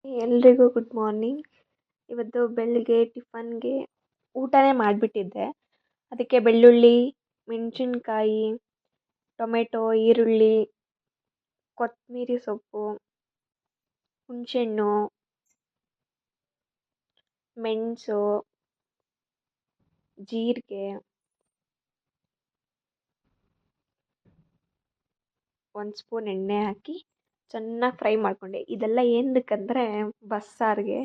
ಎಲ್ರಿಗೂ good morning. ಇವತ್ತು ಬೆಳಿಗ್ಗೆ ಟಿಫನ್ಗೆ ಊಟನೇ ಮಾಡಿಬಿಟ್ಟಿದ್ದೆ. ಅದಕ್ಕೆ ಬೆಳ್ಳುಳ್ಳಿ, ಮೆಣಸಿನ್ಕಾಯಿ, ಟೊಮೆಟೊ, ಈರುಳ್ಳಿ, ಕೊತ್ತಂಬರಿ ಸೊಪ್ಪು, ಹುಣಸೆಹಣ್ಣು, ಮೆಣಸು, ಜೀರಿಗೆ, ಒಂದು ಸ್ಪೂನ್ ಎಣ್ಣೆ ಹಾಕಿ ಚೆನ್ನಾಗಿ ಫ್ರೈ ಮಾಡಿಕೊಂಡೆ. ಇದೆಲ್ಲ ಏನಕ್ಕಂದರೆ ಬಸ್ಸಾರಿಗೆ.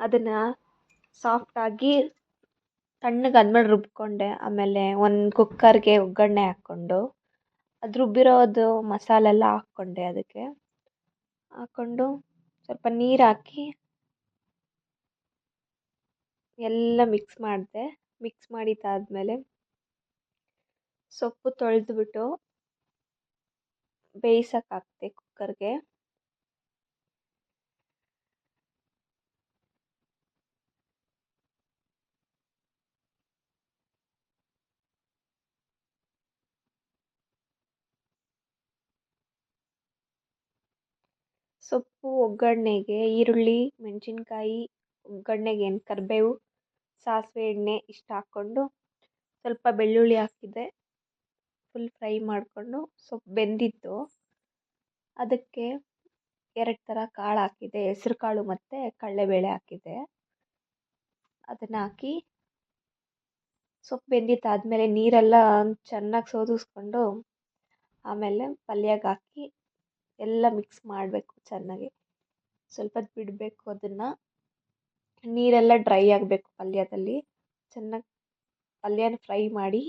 ಅದನ್ನು ಸಾಫ್ಟಾಗಿ ತಣ್ಣಗಾದ್ಮೇಲೆ ರುಬ್ಕೊಂಡೆ. ಆಮೇಲೆ ಒಂದು ಕುಕ್ಕರ್ಗೆ ಒಗ್ಗರಣೆ ಹಾಕ್ಕೊಂಡು ಅದು ರುಬ್ಬಿರೋದು ಮಸಾಲೆ ಎಲ್ಲ ಹಾಕ್ಕೊಂಡೆ. ಅದಕ್ಕೆ ಹಾಕ್ಕೊಂಡು ಸ್ವಲ್ಪ ನೀರು ಹಾಕಿ ಎಲ್ಲ ಮಿಕ್ಸ್ ಮಾಡಿದೆ. ಮಿಕ್ಸ್ ಮಾಡಿದ್ದಾದಮೇಲೆ ಸೊಪ್ಪು ತೊಳೆದ್ಬಿಟ್ಟು ಬೇಯಿಸೋಕೆ ಹಾಕಿದೆ ಕುಕ್ಕರ್ಗೆ. ಸೊಪ್ಪು ಒಗ್ಗರಣೆಗೆ ಈರುಳ್ಳಿ, ಮೆಣಸಿನ್ಕಾಯಿ ಒಗ್ಗರಣೆಗೆ ಕರಿಬೇವು, ಸಾಸಿವೆ, ಎಣ್ಣೆ ಇಷ್ಟು ಹಾಕ್ಕೊಂಡು ಸ್ವಲ್ಪ ಬೆಳ್ಳುಳ್ಳಿ ಹಾಕಿದ್ದೆ. ಫುಲ್ ಫ್ರೈ ಮಾಡಿಕೊಂಡು ಸೊಪ್ಪು ಬೆಂದಿತ್ತು. ಅದಕ್ಕೆ 2 ಥರ ಕಾಳು ಹಾಕಿದ್ದೆ. ಹೆಸ್ರು ಕಾಳು ಮತ್ತು ಕಡಲೆಬೇಳೆ ಹಾಕಿದ್ದೆ. ಅದನ್ನು ಹಾಕಿ ಸೊಪ್ಪು ಬೆಂದಿದ್ದಾದಮೇಲೆ ನೀರೆಲ್ಲ ಚೆನ್ನಾಗಿ ಸೋದಿಸ್ಕೊಂಡು ಆಮೇಲೆ ಪಲ್ಯಕ್ಕೆ ಹಾಕಿ ಎಲ್ಲ ಮಿಕ್ಸ್ ಮಾಡಬೇಕು ಚೆನ್ನಾಗಿ. ಸ್ವಲ್ಪ ಹೊತ್ತು ಬಿಡಬೇಕು. ಅದನ್ನು ನೀರೆಲ್ಲ ಡ್ರೈ ಆಗಬೇಕು ಪಲ್ಯದಲ್ಲಿ. ಚೆನ್ನಾಗಿ ಪಲ್ಯನ ಫ್ರೈ ಮಾಡಿ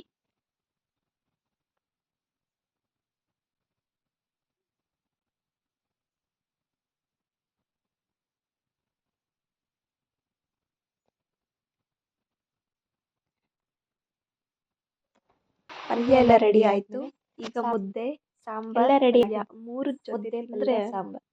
ಪಲ್ಯ ಎಲ್ಲ ರೆಡಿ ಆಯಿತು. ಈಗ ಮುದ್ದೆ, ಸಾಂಬಾರ್, ರೆಡಿ. 3 ಜೊತೆ ಅಂದರೆ ಸಾಂಬಾರ್.